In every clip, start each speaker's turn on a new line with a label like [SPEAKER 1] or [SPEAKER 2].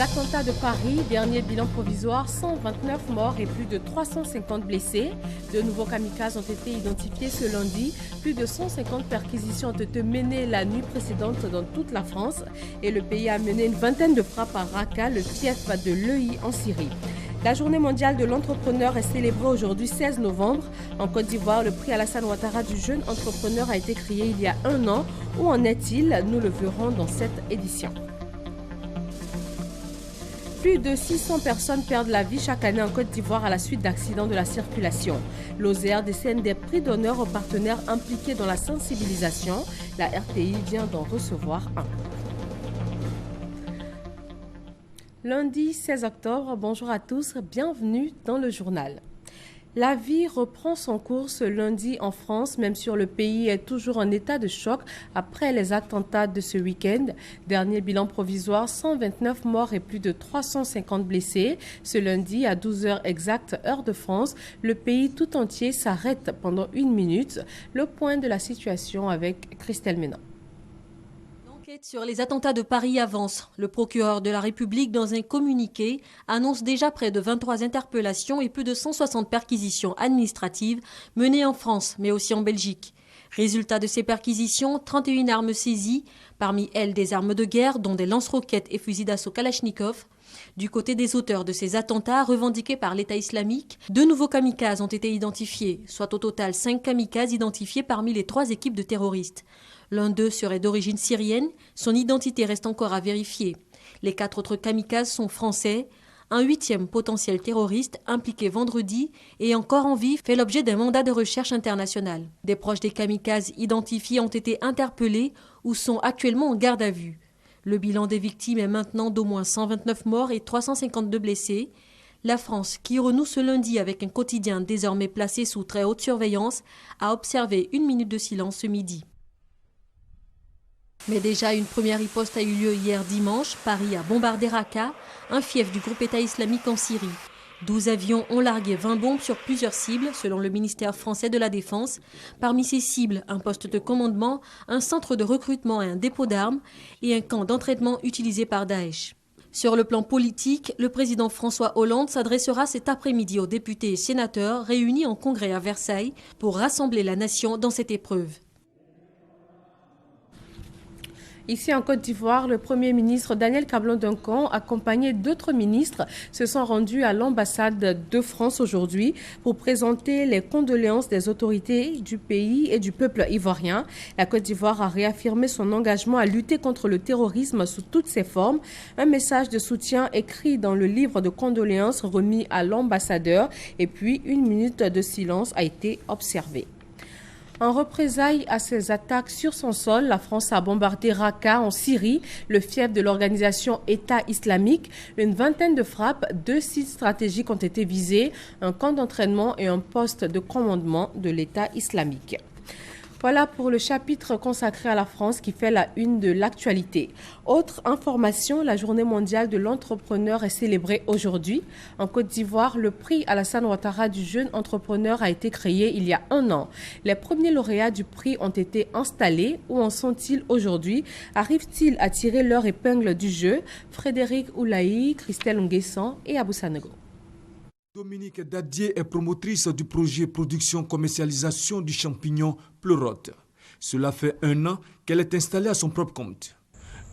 [SPEAKER 1] attentats de Paris, dernier bilan provisoire, 129 morts et plus de 350 blessés. De nouveaux kamikazes ont été identifiés ce lundi. Plus de 150 perquisitions ont été menées la nuit précédente dans toute la France. Et le pays a mené une vingtaine de frappes à Raqqa, le fief de l'EI en Syrie. La journée mondiale de l'entrepreneur est célébrée aujourd'hui 16 novembre. En Côte d'Ivoire, le prix Alassane Ouattara du jeune entrepreneur a été créé il y a un an. Où en est-il? Nous le verrons dans cette édition. Plus de 600 personnes perdent la vie chaque année en Côte d'Ivoire à la suite d'accidents de la circulation. L'OSER décerne des prix d'honneur aux partenaires impliqués dans la sensibilisation. La RTI vient d'en recevoir un. Lundi 16 octobre, bonjour à tous, bienvenue dans le journal. La vie reprend son cours ce lundi en France, même si le pays est toujours en état de choc après les attentats de ce week-end. Dernier bilan provisoire, 129 morts et plus de 350 blessés. Ce lundi, à 12h exact, heure de France, le pays tout entier s'arrête pendant 1 minute. Le point de la situation avec Christelle Ménan.
[SPEAKER 2] L'enquête sur les attentats de Paris avance. Le procureur de la République, dans un communiqué, annonce déjà près de 23 interpellations et plus de 160 perquisitions administratives menées en France, mais aussi en Belgique. Résultat de ces perquisitions, 31 armes saisies, parmi elles des armes de guerre, dont des lance-roquettes et fusils d'assaut Kalachnikov. Du côté des auteurs de ces attentats revendiqués par l'État islamique, 2 nouveaux kamikazes ont été identifiés, soit au total 5 kamikazes identifiés parmi les 3 équipes de terroristes. L'un d'eux serait d'origine syrienne, son identité reste encore à vérifier. Les 4 autres kamikazes sont français. Un 8e potentiel terroriste impliqué vendredi et encore en vie fait l'objet d'un mandat de recherche international. Des proches des kamikazes identifiés ont été interpellés ou sont actuellement en garde à vue. Le bilan des victimes est maintenant d'au moins 129 morts et 352 blessés. La France, qui renoue ce lundi avec un quotidien désormais placé sous très haute surveillance, a observé 1 minute de silence ce midi. Mais déjà, une première riposte a eu lieu hier dimanche. Paris a bombardé Raqqa, un fief du groupe État islamique en Syrie. 12 avions ont largué 20 bombes sur plusieurs cibles, selon le ministère français de la Défense. Parmi ces cibles, un poste de commandement, un centre de recrutement et un dépôt d'armes, et un camp d'entraînement utilisé par Daesh. Sur le plan politique, le président François Hollande s'adressera cet après-midi aux députés et sénateurs réunis en congrès à Versailles pour rassembler la nation dans cette épreuve.
[SPEAKER 1] Ici en Côte d'Ivoire, le Premier ministre Daniel Cablon-Duncan, accompagné d'autres ministres, se sont rendus à l'ambassade de France aujourd'hui pour présenter les condoléances des autorités du pays et du peuple ivoirien. La Côte d'Ivoire a réaffirmé son engagement à lutter contre le terrorisme sous toutes ses formes. Un message de soutien écrit dans le livre de condoléances remis à l'ambassadeur et puis 1 minute de silence a été observée. En représailles à ces attaques sur son sol, la France a bombardé Raqqa en Syrie, le fief de l'organisation État islamique. Une vingtaine de frappes, 2 sites stratégiques ont été visés, un camp d'entraînement et un poste de commandement de l'État islamique. Voilà pour le chapitre consacré à la France qui fait la une de l'actualité. Autre information, la journée mondiale de l'entrepreneur est célébrée aujourd'hui. En Côte d'Ivoire, le prix Alassane Ouattara du jeune entrepreneur a été créé il y a un an. Les premiers lauréats du prix ont été installés. Où en sont-ils aujourd'hui? Arrivent-ils à tirer leur épingle du jeu? Frédéric Oulaï, Christelle Nguessan et Abou Sanogo.
[SPEAKER 3] Dominique Dadier est promotrice du projet production-commercialisation du champignon pleurote. Cela fait 1 an qu'elle est installée à son propre compte.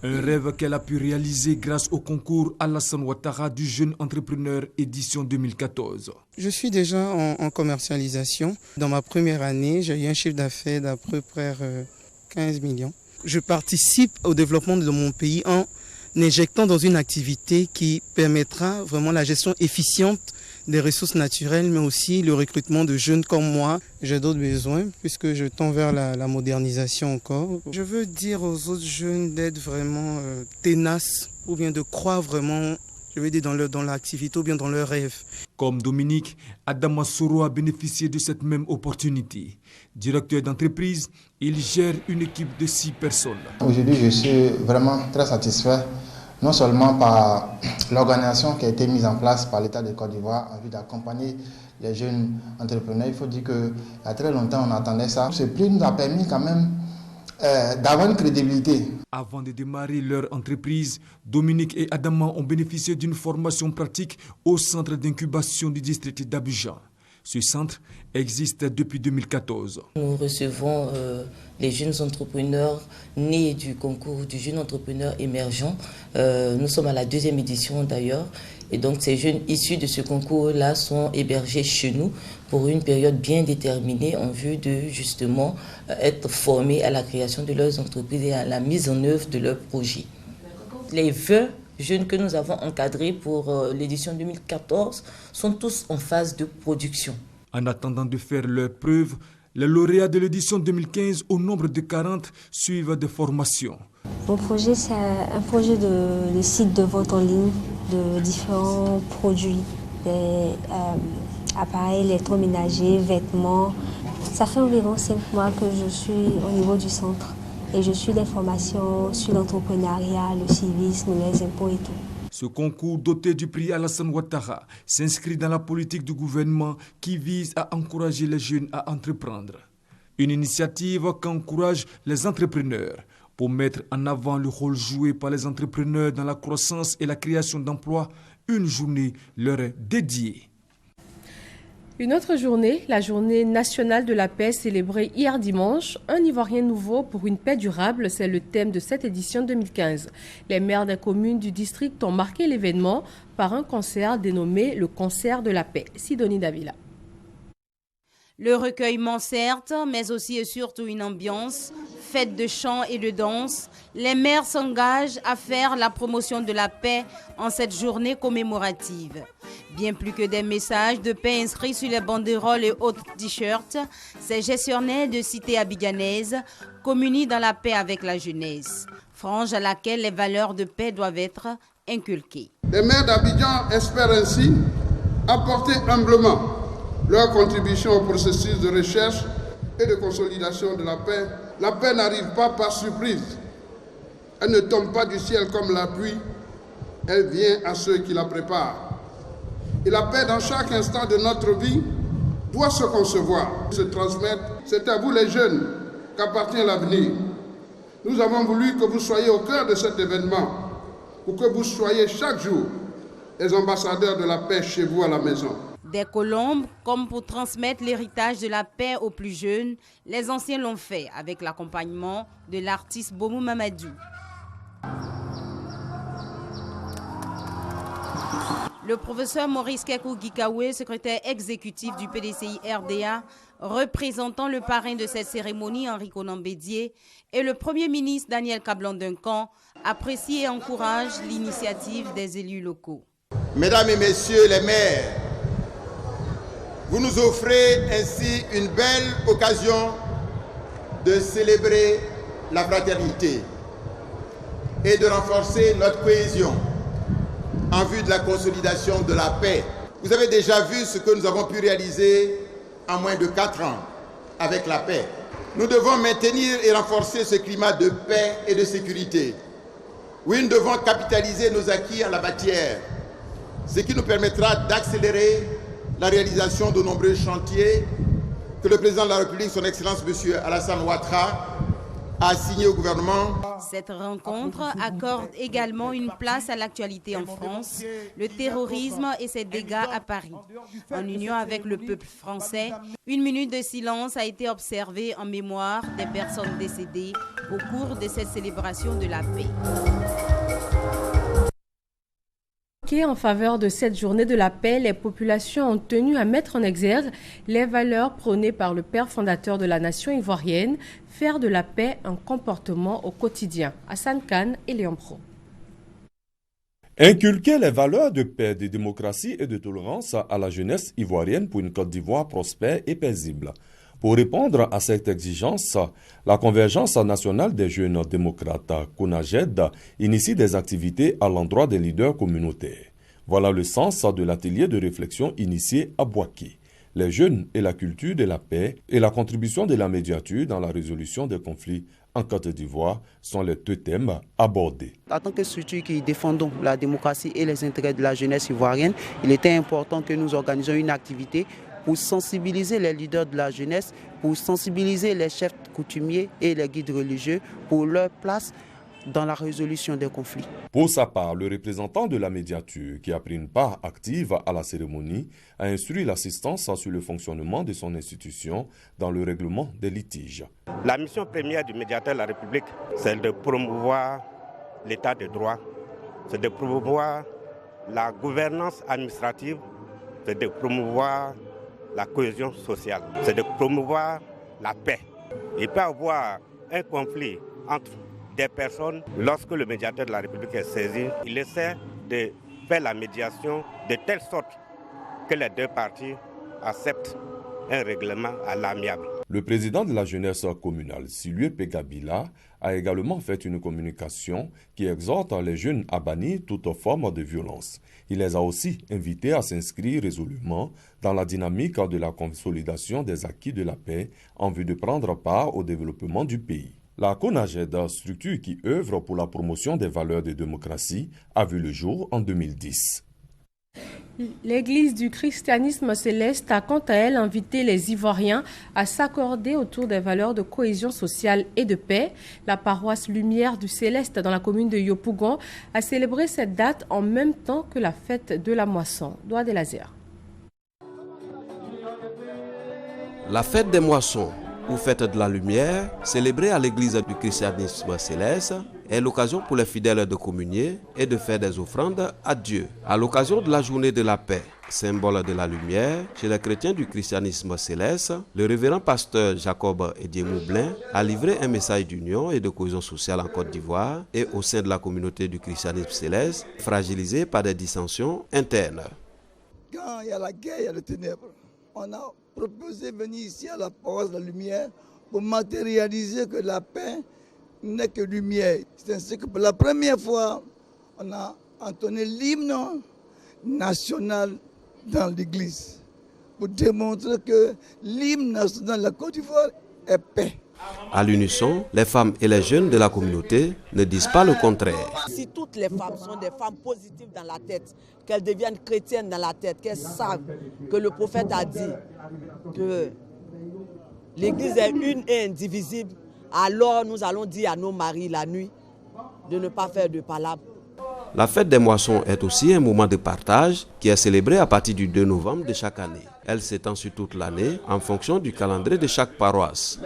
[SPEAKER 3] Un rêve qu'elle a pu réaliser grâce au concours Alassane Ouattara du jeune entrepreneur édition 2014.
[SPEAKER 4] Je suis déjà en commercialisation. Dans ma première année, j'ai eu un chiffre d'affaires d'à peu près 15 millions. Je participe au développement de mon pays en injectant dans une activité qui permettra vraiment la gestion efficiente des ressources naturelles, mais aussi le recrutement de jeunes comme moi. J'ai d'autres besoins puisque je tends vers la modernisation encore. Je veux dire aux autres jeunes d'être vraiment tenaces ou bien de croire vraiment, je veux dire, dans l'activité ou bien dans leur rêve.
[SPEAKER 3] Comme Dominique, Adama Soro a bénéficié de cette même opportunité. Directeur d'entreprise, il gère une équipe de 6 personnes.
[SPEAKER 5] Aujourd'hui, je suis vraiment très satisfait, non seulement par l'organisation qui a été mise en place par l'État de Côte d'Ivoire en vue d'accompagner les jeunes entrepreneurs. Il faut dire qu'il y a très longtemps, on attendait ça. Ce prix nous a permis quand même d'avoir une crédibilité.
[SPEAKER 3] Avant de démarrer leur entreprise, Dominique et Adama ont bénéficié d'une formation pratique au centre d'incubation du district d'Abidjan. Ce centre existe depuis 2014.
[SPEAKER 6] Nous recevons les jeunes entrepreneurs nés du concours du jeune entrepreneur émergent. Nous sommes à la 2e édition d'ailleurs. Et donc ces jeunes issus de ce concours-là sont hébergés chez nous pour une période bien déterminée en vue de justement être formés à la création de leurs entreprises et à la mise en œuvre de leurs projets. Les 20 jeunes que nous avons encadrés pour l'édition 2014 sont tous en phase de production.
[SPEAKER 3] En attendant de faire leurs preuves, les lauréats de l'édition 2015, au nombre de 40, suivent des formations.
[SPEAKER 7] Mon projet, c'est un projet de site de vente en ligne de différents produits, des appareils électroménagers, vêtements. Ça fait environ 5 mois que je suis au niveau du centre et je suis des formations sur l'entrepreneuriat, le civisme, les impôts et tout.
[SPEAKER 3] Ce concours doté du prix Alassane Ouattara s'inscrit dans la politique du gouvernement qui vise à encourager les jeunes à entreprendre. Une initiative qui encourage les entrepreneurs pour mettre en avant le rôle joué par les entrepreneurs dans la croissance et la création d'emplois. Une journée leur est dédiée.
[SPEAKER 1] Une autre journée, la journée nationale de la paix célébrée hier dimanche. Un Ivoirien nouveau pour une paix durable, c'est le thème de cette édition 2015. Les maires des communes du district ont marqué l'événement par un concert dénommé le concert de la paix. Sidonie Davila.
[SPEAKER 8] Le recueillement certes, mais aussi et surtout une ambiance, fête de chant et de danse. Les maires s'engagent à faire la promotion de la paix en cette journée commémorative. Bien plus que des messages de paix inscrits sur les banderoles et autres t-shirts, ces gestionnaires de cités abidjanaises communient dans la paix avec la jeunesse, frange à laquelle les valeurs de paix doivent être inculquées.
[SPEAKER 9] Les maires d'Abidjan espèrent ainsi apporter humblement leur contribution au processus de recherche et de consolidation de la paix. La paix n'arrive pas par surprise. Elle ne tombe pas du ciel comme la pluie. Elle vient à ceux qui la préparent. Et la paix dans chaque instant de notre vie doit se concevoir, se transmettre. C'est à vous les jeunes qu'appartient l'avenir. Nous avons voulu que vous soyez au cœur de cet événement, pour que vous soyez chaque jour les ambassadeurs de la paix chez vous à la maison.
[SPEAKER 8] Des colombes, comme pour transmettre l'héritage de la paix aux plus jeunes, les anciens l'ont fait avec l'accompagnement de l'artiste Bomou Mamadou. Le professeur Maurice Kekou Gikawe, secrétaire exécutif du PDCI RDA, représentant le parrain de cette cérémonie, Henri Konan Bédié, et le Premier ministre Daniel Kablan-Duncan, apprécient et encouragent l'initiative des élus locaux.
[SPEAKER 10] Mesdames et messieurs les maires, vous nous offrez ainsi une belle occasion de célébrer la fraternité et de renforcer notre cohésion en vue de la consolidation de la paix. Vous avez déjà vu ce que nous avons pu réaliser en moins de 4 ans avec la paix. Nous devons maintenir et renforcer ce climat de paix et de sécurité. Oui, nous devons capitaliser nos acquis en la matière, ce qui nous permettra d'accélérer la réalisation de nombreux chantiers que le président de la République, son Excellence M. Alassane Ouattara, a signé au gouvernement.
[SPEAKER 8] Cette rencontre accorde également une place à l'actualité en France, le terrorisme et ses dégâts à Paris. En union avec le peuple français, une minute de silence a été observée en mémoire des personnes décédées au cours de cette célébration de la paix.
[SPEAKER 1] En faveur de cette journée de la paix, les populations ont tenu à mettre en exergue les valeurs prônées par le père fondateur de la nation ivoirienne, faire de la paix un comportement au quotidien. Hassan Khan et Léon Pro.
[SPEAKER 11] Inculquer les valeurs de paix, de démocratie et de tolérance à la jeunesse ivoirienne pour une Côte d'Ivoire prospère et paisible. Pour répondre à cette exigence, la Convergence nationale des jeunes démocrates, CONAGED, initie des activités à l'endroit des leaders communautaires. Voilà le sens de l'atelier de réflexion initié à Boaké. Les jeunes et la culture de la paix et la contribution de la médiature dans la résolution des conflits en Côte d'Ivoire sont les 2 thèmes abordés.
[SPEAKER 4] En tant que structure qui défendons la démocratie et les intérêts de la jeunesse ivoirienne, il était important que nous organisions une activité pour sensibiliser les leaders de la jeunesse, pour sensibiliser les chefs
[SPEAKER 12] coutumiers et les guides religieux pour leur place dans la résolution des conflits.
[SPEAKER 11] Pour sa part, le représentant de la médiature, qui a pris une part active à la cérémonie, a instruit l'assistance sur le fonctionnement de son institution dans le règlement des litiges.
[SPEAKER 13] La mission première du médiateur de la République, c'est de promouvoir l'état de droit, c'est de promouvoir la gouvernance administrative, c'est de promouvoir la cohésion sociale, c'est de promouvoir la paix. Il peut y avoir un conflit entre des personnes, lorsque le médiateur de la République est saisi, il essaie de faire la médiation de telle sorte que les deux parties acceptent un règlement à l'amiable.
[SPEAKER 11] Le président de la jeunesse communale, Silue Pegabila, a également fait une communication qui exhorte les jeunes à bannir toute forme de violence. Il les a aussi invités à s'inscrire résolument dans la dynamique de la consolidation des acquis de la paix en vue de prendre part au développement du pays. La CONAGED, structure qui œuvre pour la promotion des valeurs de démocratie, a vu le jour en 2010.
[SPEAKER 1] L'Église du christianisme céleste a quant à elle invité les Ivoiriens à s'accorder autour des valeurs de cohésion sociale et de paix. La paroisse Lumière du Céleste dans la commune de Yopougon a célébré cette date en même temps que la fête de la moisson. Doigt de laser.
[SPEAKER 14] La fête des moissons ou fête de la lumière, célébrée à l'église du christianisme céleste, est l'occasion pour les fidèles de communier et de faire des offrandes à Dieu. À l'occasion de la journée de la paix, symbole de la lumière, chez les chrétiens du christianisme céleste, le révérend pasteur Jacob Edier-Moublin a livré un message d'union et de cohésion sociale en Côte d'Ivoire et au sein de la communauté du christianisme céleste, fragilisée par des dissensions internes.
[SPEAKER 15] Quand il y a la guerre, il y a les ténèbres. On a proposé de venir ici à la paroisse de la lumière pour matérialiser que la paix n'est que lumière. C'est ainsi que pour la première fois, on a entonné l'hymne national dans l'église pour démontrer que l'hymne national de la Côte d'Ivoire est paix.
[SPEAKER 14] À l'unisson, les femmes et les jeunes de la communauté ne disent pas le contraire.
[SPEAKER 16] Si toutes les femmes sont des femmes positives dans la tête, qu'elles deviennent chrétiennes dans la tête, qu'elles savent que le prophète a dit que l'église est une et indivisible, alors nous allons dire à nos maris la nuit de ne pas faire de palabres.
[SPEAKER 14] La fête des moissons est aussi un moment de partage qui est célébré à partir du 2 novembre de chaque année. Elle s'étend sur toute l'année en fonction du calendrier de chaque paroisse.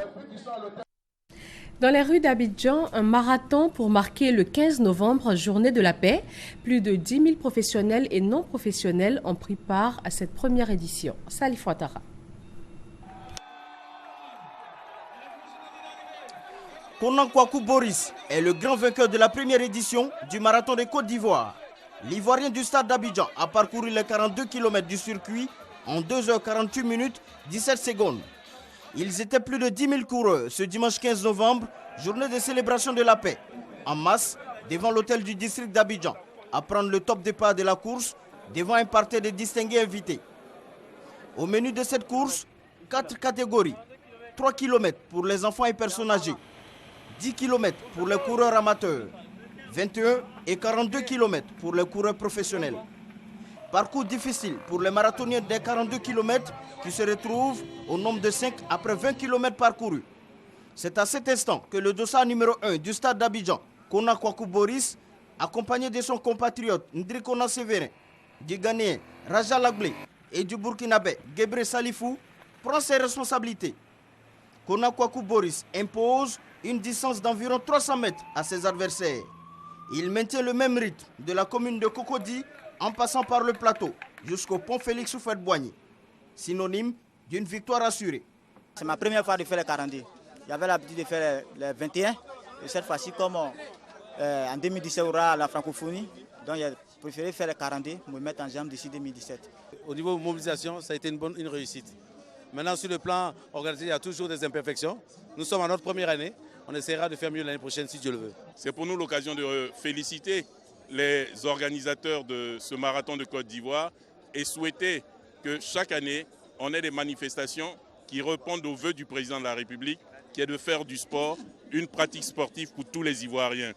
[SPEAKER 1] Dans les rues d'Abidjan, un marathon pour marquer le 15 novembre, journée de la paix. Plus de 10 000 professionnels et non professionnels ont pris part à cette première édition. Salif Ouattara.
[SPEAKER 17] Konan Kwaku Boris est le grand vainqueur de la première édition du marathon de Côte d'Ivoire. L'Ivoirien du stade d'Abidjan a parcouru les 42 km du circuit en 2h48 minutes 17 secondes. Ils étaient plus de 10 000 coureurs ce dimanche 15 novembre, journée de célébration de la paix, en masse devant l'hôtel du district d'Abidjan, à prendre le top départ de la course devant un parterre de distingués invités. Au menu de cette course, 4 catégories, 3 km pour les enfants et personnes âgées, 10 km pour les coureurs amateurs, 21 et 42 km pour les coureurs professionnels. Parcours difficile pour les marathoniens des 42 km qui se retrouvent au nombre de 5 après 20 km parcourus. C'est à cet instant que le dossard numéro 1 du stade d'Abidjan, Konan Kwaku Boris, accompagné de son compatriote Ndrikona Sévérin, du Ghanéen Raja Laglé et du Burkinabé Gebre Salifou, prend ses responsabilités. Konan Kwaku Boris impose une distance d'environ 300 mètres à ses adversaires. Il maintient le même rythme de la commune de Cocody en passant par le plateau jusqu'au pont Félix Houphouët-Boigny, synonyme d'une victoire assurée.
[SPEAKER 18] C'est ma première fois de faire les 40. J'avais l'habitude de faire les 21. Et cette fois-ci, comme en 2017, il y aura la francophonie, donc j'ai préféré faire les 40 pour me mettre en jambe d'ici 2017.
[SPEAKER 19] Au niveau mobilisation, ça a été une réussite. Maintenant, sur le plan organisé, il y a toujours des imperfections. Nous sommes à notre première année. On essaiera de faire mieux l'année prochaine si Dieu le veut.
[SPEAKER 20] C'est pour nous l'occasion de féliciter les organisateurs de ce marathon de Côte d'Ivoire et souhaiter que chaque année, on ait des manifestations qui répondent aux vœux du président de la République, qui est de faire du sport une pratique sportive pour tous les Ivoiriens.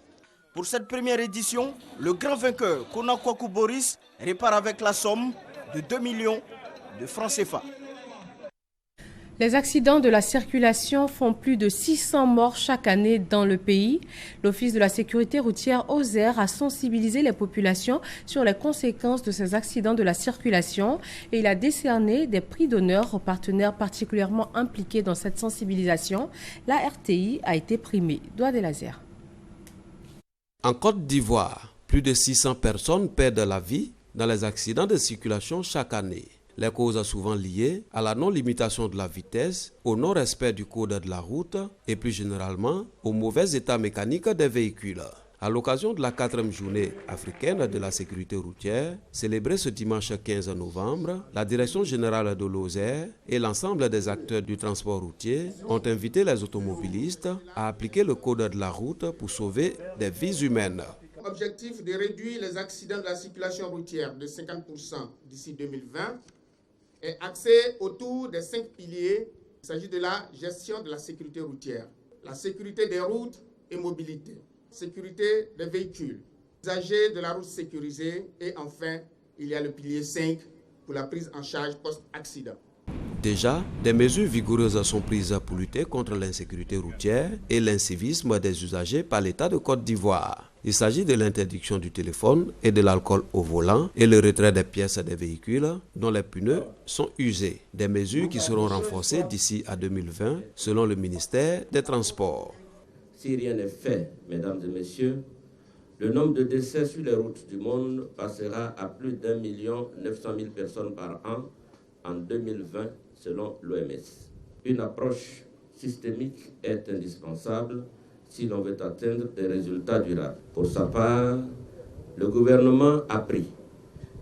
[SPEAKER 17] Pour cette première édition, le grand vainqueur Konan Kwaku Boris repart avec la somme de 2 millions de francs CFA.
[SPEAKER 1] Les accidents de la circulation font plus de 600 morts chaque année dans le pays. L'Office de la sécurité routière OSER a sensibilisé les populations sur les conséquences de ces accidents de la circulation et il a décerné des prix d'honneur aux partenaires particulièrement impliqués dans cette sensibilisation. La RTI a été primée. Doigt des lasers.
[SPEAKER 14] En Côte d'Ivoire, plus de 600 personnes perdent la vie dans les accidents de circulation chaque année. Les causes sont souvent liées à la non-limitation de la vitesse, au non-respect du code de la route et plus généralement au mauvais état mécanique des véhicules. À l'occasion de la 4e journée africaine de la sécurité routière, célébrée ce dimanche 15 novembre, la Direction générale de l'OSER et l'ensemble des acteurs du transport routier ont invité les automobilistes à appliquer le code de la route pour sauver des vies humaines.
[SPEAKER 21] Objectif de réduire les accidents de la circulation routière de 50% d'ici 2020 est axé autour des 5 piliers. Il s'agit de la gestion de la sécurité routière, la sécurité des routes et mobilité, sécurité des véhicules, usagers de la route sécurisée et enfin, il y a le pilier 5 pour la prise en charge post-accident.
[SPEAKER 14] Déjà, des mesures vigoureuses sont prises pour lutter contre l'insécurité routière et l'incivisme des usagers par l'État de Côte d'Ivoire. Il s'agit de l'interdiction du téléphone et de l'alcool au volant et le retrait des pièces des véhicules dont les pneus sont usés. Des mesures qui seront renforcées d'ici à 2020 selon le ministère des Transports.
[SPEAKER 22] Si rien n'est fait, mesdames et messieurs, le nombre de décès sur les routes du monde passera à plus d'1,9 million de personnes par an en 2020 selon l'OMS. Une approche systémique est indispensable si l'on veut atteindre des résultats durables. Pour sa part, le gouvernement a pris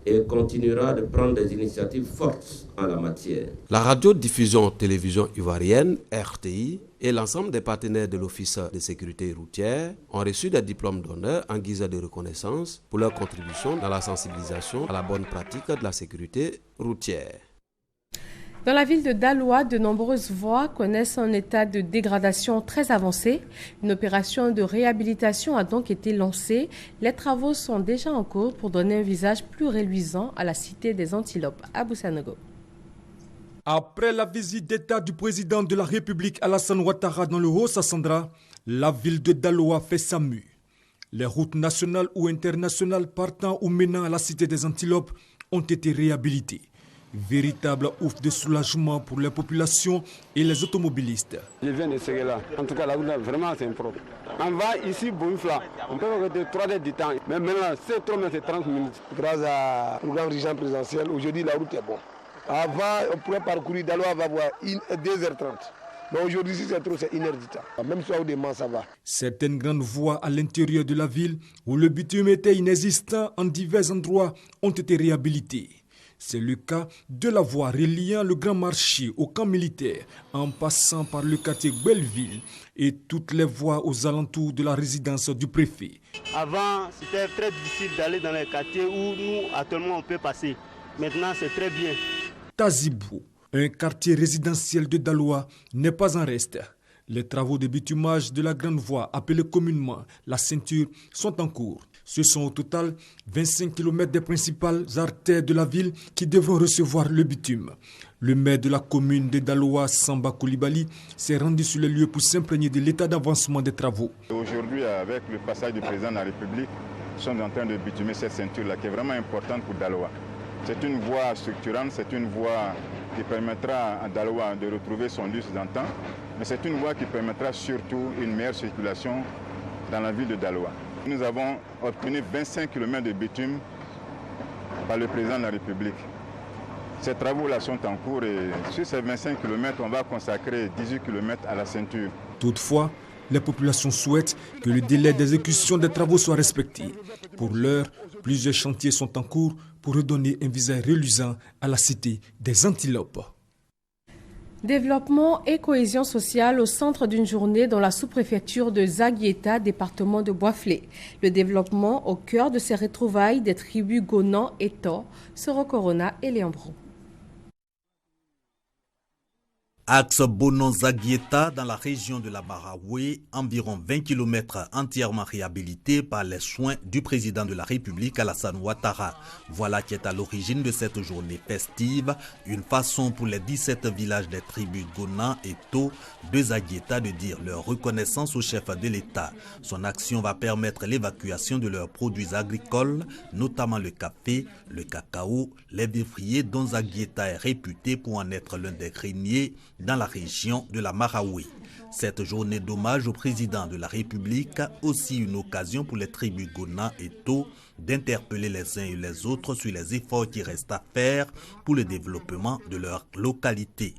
[SPEAKER 22] et continuera de prendre des initiatives fortes en la matière.
[SPEAKER 14] La radiodiffusion télévision ivoirienne, RTI, et l'ensemble des partenaires de l'Office de sécurité routière ont reçu des diplômes d'honneur en guise de reconnaissance pour leur contribution dans la sensibilisation à la bonne pratique de la sécurité routière.
[SPEAKER 1] Dans la ville de Daloa, de nombreuses voies connaissent un état de dégradation très avancé. Une opération de réhabilitation a donc été lancée. Les travaux sont déjà en cours pour donner un visage plus reluisant à la cité des Antilopes, à Boussanogo.
[SPEAKER 3] Après la visite d'État du président de la République Alassane Ouattara dans le Haut-Sassandra, la ville de Daloa fait sa mue. Les routes nationales ou internationales partant ou menant à la cité des Antilopes ont été réhabilitées. Véritable ouf de soulagement pour les populations et les automobilistes.
[SPEAKER 23] Je viens de Séguéla. En tout cas, la route, vraiment, c'est impropre. On va ici, Boufla. On peut avoir 3 heures de temps. Mais maintenant, c'est 30 minutes. Grâce au grand dirigeant présidentiel, aujourd'hui, la route est bonne. Avant, on pourrait parcourir Daloa, on va voir 2h30. Mais aujourd'hui, si c'est trop, c'est 1h du temps. Même si on demande, ça va.
[SPEAKER 3] Certaines grandes voies à l'intérieur de la ville, où le bitume était inexistant en divers endroits, ont été réhabilitées. C'est le cas de la voie reliant le Grand Marché au camp militaire, en passant par le quartier Belleville et toutes les voies aux alentours de la résidence du préfet.
[SPEAKER 24] Avant, c'était très difficile d'aller dans les quartiers où nous, actuellement, on peut passer. Maintenant, c'est très bien.
[SPEAKER 3] Tazibou, un quartier résidentiel de Daloa, n'est pas en reste. Les travaux de bitumage de la grande voie, appelée communément la ceinture, sont en cours. Ce sont au total 25 km des principales artères de la ville qui devront recevoir le bitume. Le maire de la commune de Daloa, Samba Koulibaly, s'est rendu sur les lieux pour s'imprégner de l'état d'avancement des travaux.
[SPEAKER 25] Aujourd'hui, avec le passage du président de la République, nous sommes en train de bitumer cette ceinture-là qui est vraiment importante pour Daloa. C'est une voie structurante, c'est une voie qui permettra à Daloa de retrouver son lustre d'antan, mais c'est une voie qui permettra surtout une meilleure circulation dans la ville de Daloa. Nous avons obtenu 25 km de bitume par le président de la République. Ces travaux-là sont en cours et sur ces 25 km, on va consacrer 18 km à la ceinture.
[SPEAKER 3] Toutefois, les populations souhaitent que le délai d'exécution des travaux soit respecté. Pour l'heure, plusieurs chantiers sont en cours pour redonner un visage reluisant à la cité des Antilopes.
[SPEAKER 1] Développement et cohésion sociale au centre d'une journée dans la sous-préfecture de Zaguiéta, département de Boisflé. Le développement au cœur de ces retrouvailles des tribus Gonan et Tor, Soro Corona et Léambro.
[SPEAKER 2] Axe Bonon-Zaguieta dans la région de la Maraoué, environ 20 km entièrement réhabilités par les soins du président de la République Alassane Ouattara. Voilà qui est à l'origine de cette journée festive, une façon pour les 17 villages des tribus Gonan et To de Zaguieta de dire leur reconnaissance au chef de l'État. Son action va permettre l'évacuation de leurs produits agricoles, notamment le café, le cacao, les vivriers dont Zaguieta est réputé pour en être l'un des greniers dans la région de la Maraoué. Cette journée d'hommage au président de la République, aussi une occasion pour les tribus Gonan et To d'interpeller les uns et les autres sur les efforts qui restent à faire pour le développement de leur localité.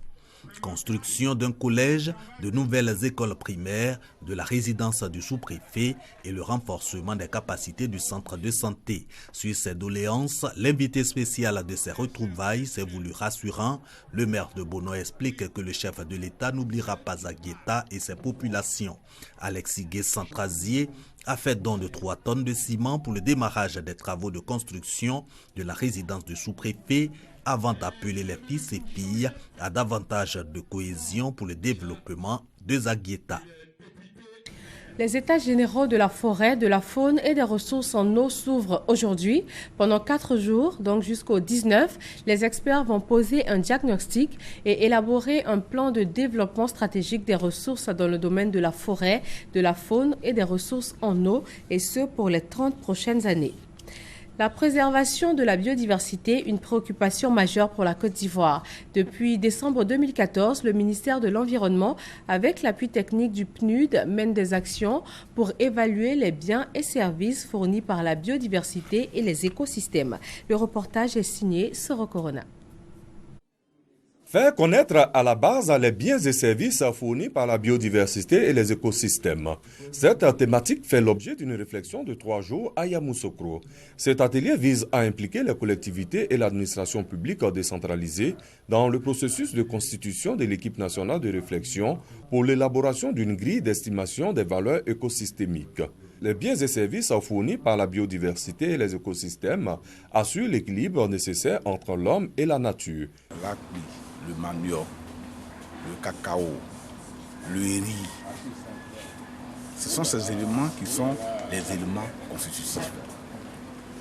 [SPEAKER 2] Construction d'un collège, de nouvelles écoles primaires, de la résidence du sous-préfet et le renforcement des capacités du centre de santé. Sur ces doléances, l'invité spécial de ces retrouvailles s'est voulu rassurant. Le maire de Bono explique que le chef de l'État n'oubliera pas Zaguieta et ses populations. Alexis Guessan-Trazier a fait don de 3 tonnes de ciment pour le démarrage des travaux de construction de la résidence du sous-préfet, avant d'appeler les fils et filles à davantage de cohésion pour le développement de Zaguieta.
[SPEAKER 1] Les états généraux de la forêt, de la faune et des ressources en eau s'ouvrent aujourd'hui. Pendant 4 jours, donc jusqu'au 19, les experts vont poser un diagnostic et élaborer un plan de développement stratégique des ressources dans le domaine de la forêt, de la faune et des ressources en eau, et ce pour les 30 prochaines années. La préservation de la biodiversité, une préoccupation majeure pour la Côte d'Ivoire. Depuis décembre 2014, le ministère de l'Environnement, avec l'appui technique du PNUD, mène des actions pour évaluer les biens et services fournis par la biodiversité et les écosystèmes. Le reportage est signé Soro Corona.
[SPEAKER 11] Faire connaître à la base les biens et services fournis par la biodiversité et les écosystèmes. Cette thématique fait l'objet d'une réflexion de 3 jours à Yamoussoukro. Cet atelier vise à impliquer les collectivités et l'administration publique décentralisée dans le processus de constitution de l'équipe nationale de réflexion pour l'élaboration d'une grille d'estimation des valeurs écosystémiques. Les biens et services fournis par la biodiversité et les écosystèmes assurent l'équilibre nécessaire entre l'homme et la nature.
[SPEAKER 5] Le manioc, le cacao, le riz. Ce sont ces éléments qui sont les éléments constitutifs.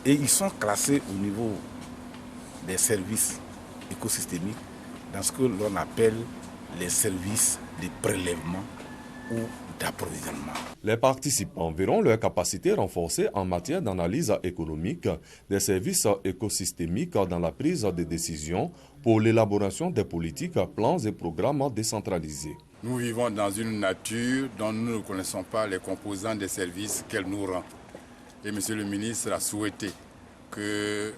[SPEAKER 5] Et ils sont classés au niveau des services écosystémiques dans ce que l'on appelle les services de prélèvement ou d'approvisionnement.
[SPEAKER 11] Les participants verront leur capacité renforcée en matière d'analyse économique des services écosystémiques dans la prise de décision pour l'élaboration des politiques, plans et programmes décentralisés.
[SPEAKER 6] Nous vivons dans une nature dont nous ne connaissons pas les composants des services qu'elle nous rend. Et M. le ministre a souhaité que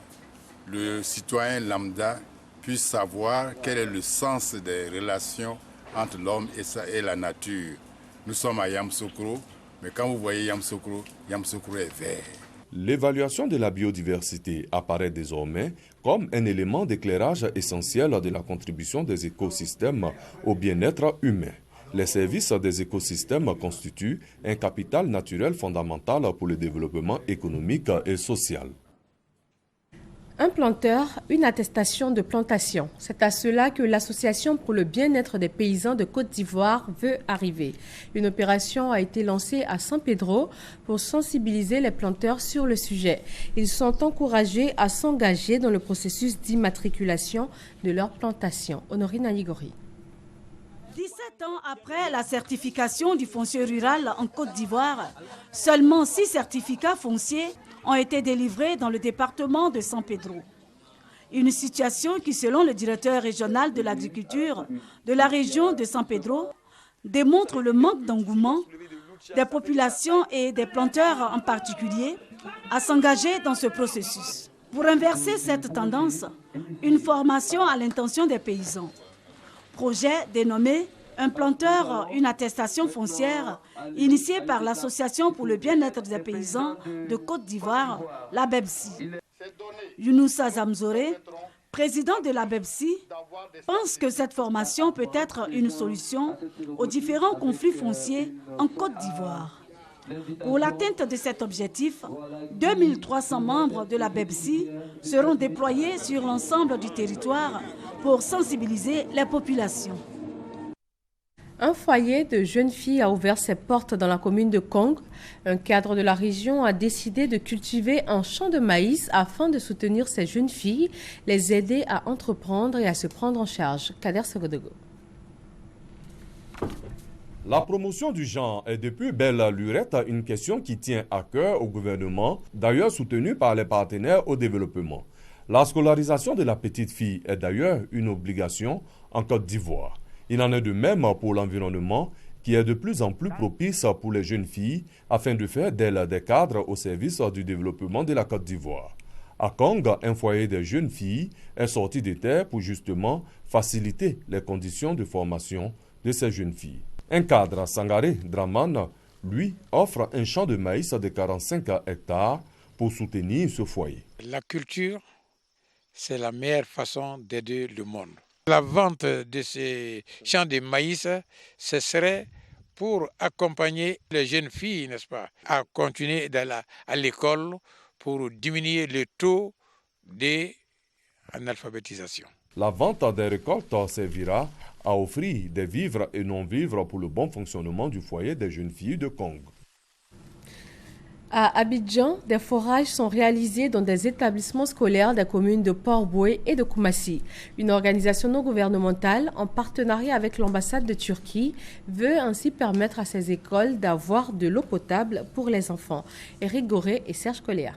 [SPEAKER 6] le citoyen lambda puisse savoir quel est le sens des relations entre l'homme et la nature. Nous sommes à Yamoussoukro, mais quand vous voyez Yamoussoukro, Yamoussoukro est vert.
[SPEAKER 11] L'évaluation de la biodiversité apparaît désormais comme un élément d'éclairage essentiel de la contribution des écosystèmes au bien-être humain. Les services des écosystèmes constituent un capital naturel fondamental pour le développement économique et social.
[SPEAKER 1] Un planteur, une attestation de plantation. C'est à cela que l'Association pour le bien-être des paysans de Côte d'Ivoire veut arriver. Une opération a été lancée à San Pedro pour sensibiliser les planteurs sur le sujet. Ils sont encouragés à s'engager dans le processus d'immatriculation de leur plantation. Honorine Aligori.
[SPEAKER 7] 17 ans après la certification du foncier rural en Côte d'Ivoire, seulement 6 certificats fonciers ont été délivrés dans le département de San Pedro. Une situation qui, selon le directeur régional de l'agriculture de la région de San Pedro, démontre le manque d'engouement des populations et des planteurs en particulier à s'engager dans ce processus. Pour inverser cette tendance, une formation à l'intention des paysans. Projet dénommé « Un planteur, une attestation foncière » initié par l'Association pour le bien-être des paysans de Côte d'Ivoire, la BEPSI. Younoussa Zamzoré, président de la BEPSI, pense que cette formation peut être une solution aux différents conflits fonciers en Côte d'Ivoire. Pour l'atteinte de cet objectif, 2300 membres de la BEPSI seront déployés sur l'ensemble du territoire pour sensibiliser les populations.
[SPEAKER 1] Un foyer de jeunes filles a ouvert ses portes dans la commune de Kong. Un cadre de la région a décidé de cultiver un champ de maïs afin de soutenir ces jeunes filles, les aider à entreprendre et à se prendre en charge. Kader Segodego.
[SPEAKER 11] La promotion du genre est depuis belle lurette une question qui tient à cœur au gouvernement, d'ailleurs soutenu par les partenaires au développement. La scolarisation de la petite fille est d'ailleurs une obligation en Côte d'Ivoire. Il en est de même pour l'environnement qui est de plus en plus propice pour les jeunes filles afin de faire d'elles des cadres au service du développement de la Côte d'Ivoire. À Kong, un foyer des jeunes filles est sorti de terre pour justement faciliter les conditions de formation de ces jeunes filles. Un cadre, Sangaré Draman, lui, offre un champ de maïs de 45 hectares pour soutenir ce foyer.
[SPEAKER 4] La culture, c'est la meilleure façon d'aider le monde. La vente de ces champs de maïs, ce serait pour accompagner les jeunes filles, n'est-ce pas, à continuer d'aller à l'école pour diminuer le taux d'analphabétisation.
[SPEAKER 11] La vente des récoltes servira à offrir des vivres et non-vivres pour le bon fonctionnement du foyer des jeunes filles de Kong.
[SPEAKER 1] À Abidjan, des forages sont réalisés dans des établissements scolaires des communes de Port-Boué et de Koumassi. Une organisation non gouvernementale, en partenariat avec l'ambassade de Turquie, veut ainsi permettre à ces écoles d'avoir de l'eau potable pour les enfants. Éric Goré et Serge Coléa.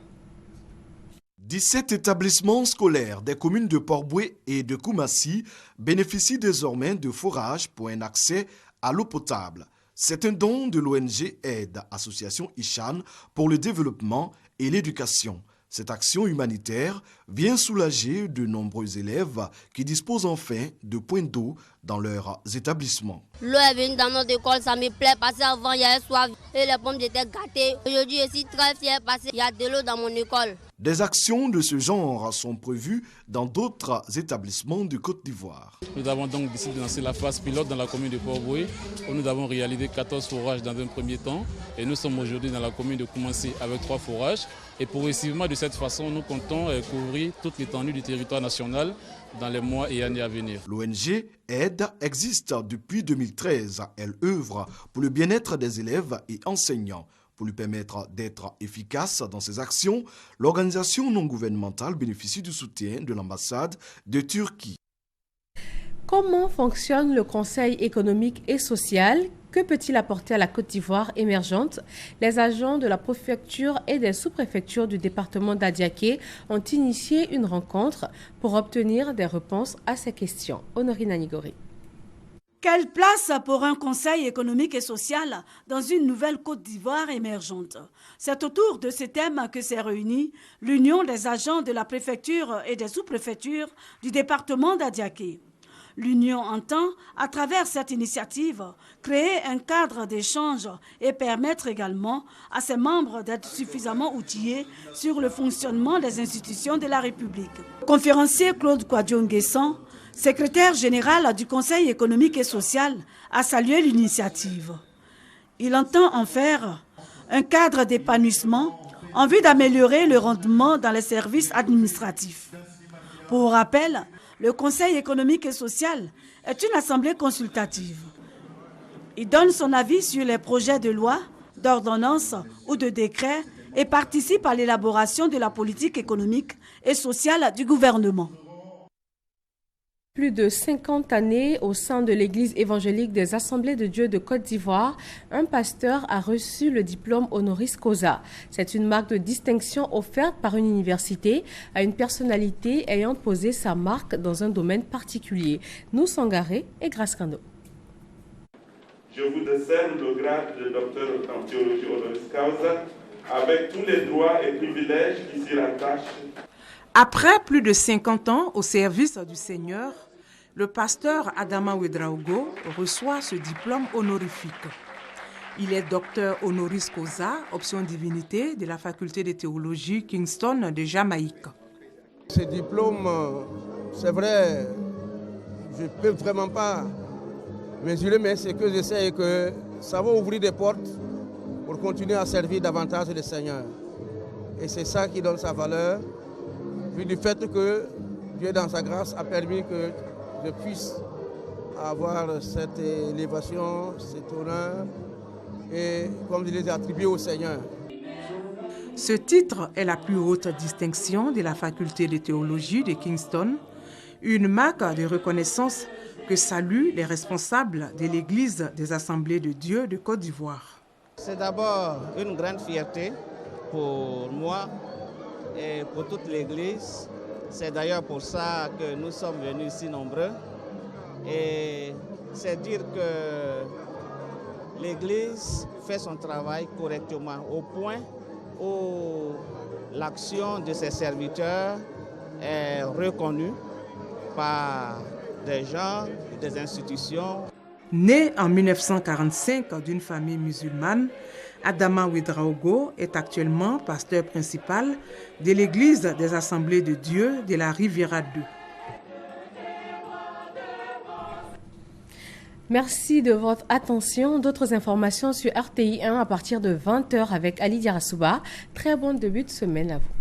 [SPEAKER 8] 17 établissements scolaires des communes de Port-Boué et de Koumassi bénéficient désormais de forages pour un accès à l'eau potable. C'est un don de l'ONG Aide, association Ishan, pour le développement et l'éducation. Cette action humanitaire vient soulager de nombreux élèves qui disposent enfin de points d'eau dans leurs établissements.
[SPEAKER 9] L'eau est venue dans notre école, ça me plaît parce qu'avant il y avait soif et les pommes étaient gâtées. Aujourd'hui je suis très fière parce qu'il y a de l'eau dans mon école.
[SPEAKER 8] Des actions de ce genre sont prévues dans d'autres établissements de Côte d'Ivoire.
[SPEAKER 10] Nous avons donc décidé de lancer la phase pilote dans la commune de Port-Boué où nous avons réalisé 14 forages dans un premier temps et nous sommes aujourd'hui dans la commune de Koumassi avec 3 forages. Et progressivement, de cette façon, nous comptons couvrir toute l'étendue du territoire national dans les mois et années à venir.
[SPEAKER 8] L'ONG Aide existe depuis 2013. Elle œuvre pour le bien-être des élèves et enseignants. Pour lui permettre d'être efficace dans ses actions, l'organisation non gouvernementale bénéficie du soutien de l'ambassade de Turquie.
[SPEAKER 1] Comment fonctionne le Conseil économique et social? Que peut-il apporter à la Côte d'Ivoire émergente? Les agents de la préfecture et des sous-préfectures du département d'Adiaké ont initié une rencontre pour obtenir des réponses à ces questions. Honorine Anigori.
[SPEAKER 7] Quelle place pour un conseil économique et social dans une nouvelle Côte d'Ivoire émergente? C'est autour de ce thème que s'est réunie l'Union des agents de la préfecture et des sous-préfectures du département d'Adiaké. L'Union entend, à travers cette initiative, créer un cadre d'échange et permettre également à ses membres d'être suffisamment outillés sur le fonctionnement des institutions de la République. Le conférencier Claude Kouadion-Guessan, secrétaire général du Conseil économique et social, a salué l'initiative. Il entend en faire un cadre d'épanouissement en vue d'améliorer le rendement dans les services administratifs. Pour rappel, le Conseil économique et social est une assemblée consultative. Il donne son avis sur les projets de loi, d'ordonnance ou de décret et participe à l'élaboration de la politique économique et sociale du gouvernement.
[SPEAKER 1] Plus de 50 années au sein de l'Église évangélique des Assemblées de Dieu de Côte d'Ivoire, un pasteur a reçu le diplôme honoris causa. C'est une marque de distinction offerte par une université à une personnalité ayant posé sa marque dans un domaine particulier. Nous Sangaré et Grace Kando.
[SPEAKER 12] Je vous décerne le grade de docteur en théologie honoris causa avec tous les droits et privilèges qui s'y rattachent.
[SPEAKER 26] Après plus de 50 ans au service du Seigneur, le pasteur Adama Ouedraogo reçoit ce diplôme honorifique. Il est docteur honoris causa, option divinité de la faculté de théologie Kingston de Jamaïque.
[SPEAKER 23] Ce diplôme, c'est vrai, je ne peux vraiment pas mesurer, mais ce que je sais est que ça va ouvrir des portes pour continuer à servir davantage le Seigneur. Et c'est ça qui donne sa valeur. Vu du fait que Dieu, dans sa grâce, a permis que je puisse
[SPEAKER 13] avoir cette élévation, cet honneur, et comme je les ai attribués au Seigneur.
[SPEAKER 26] Ce titre est la plus haute distinction de la faculté de théologie de Kingston, une marque de reconnaissance que saluent les responsables de l'Église des Assemblées de Dieu de Côte d'Ivoire.
[SPEAKER 13] C'est d'abord une grande fierté pour moi et pour toute l'Église. C'est d'ailleurs pour ça que nous sommes venus si nombreux. Et c'est dire que l'Église fait son travail correctement au point où l'action de ses serviteurs est reconnue par des gens, des institutions.
[SPEAKER 26] Né en 1945 d'une famille musulmane, Adama Ouedraogo est actuellement pasteur principal de l'Église des Assemblées de Dieu de la Riviera 2.
[SPEAKER 1] Merci de votre attention. D'autres informations sur RTI 1 à partir de 20h avec Ali Diarasouba. Très bon début de semaine à vous.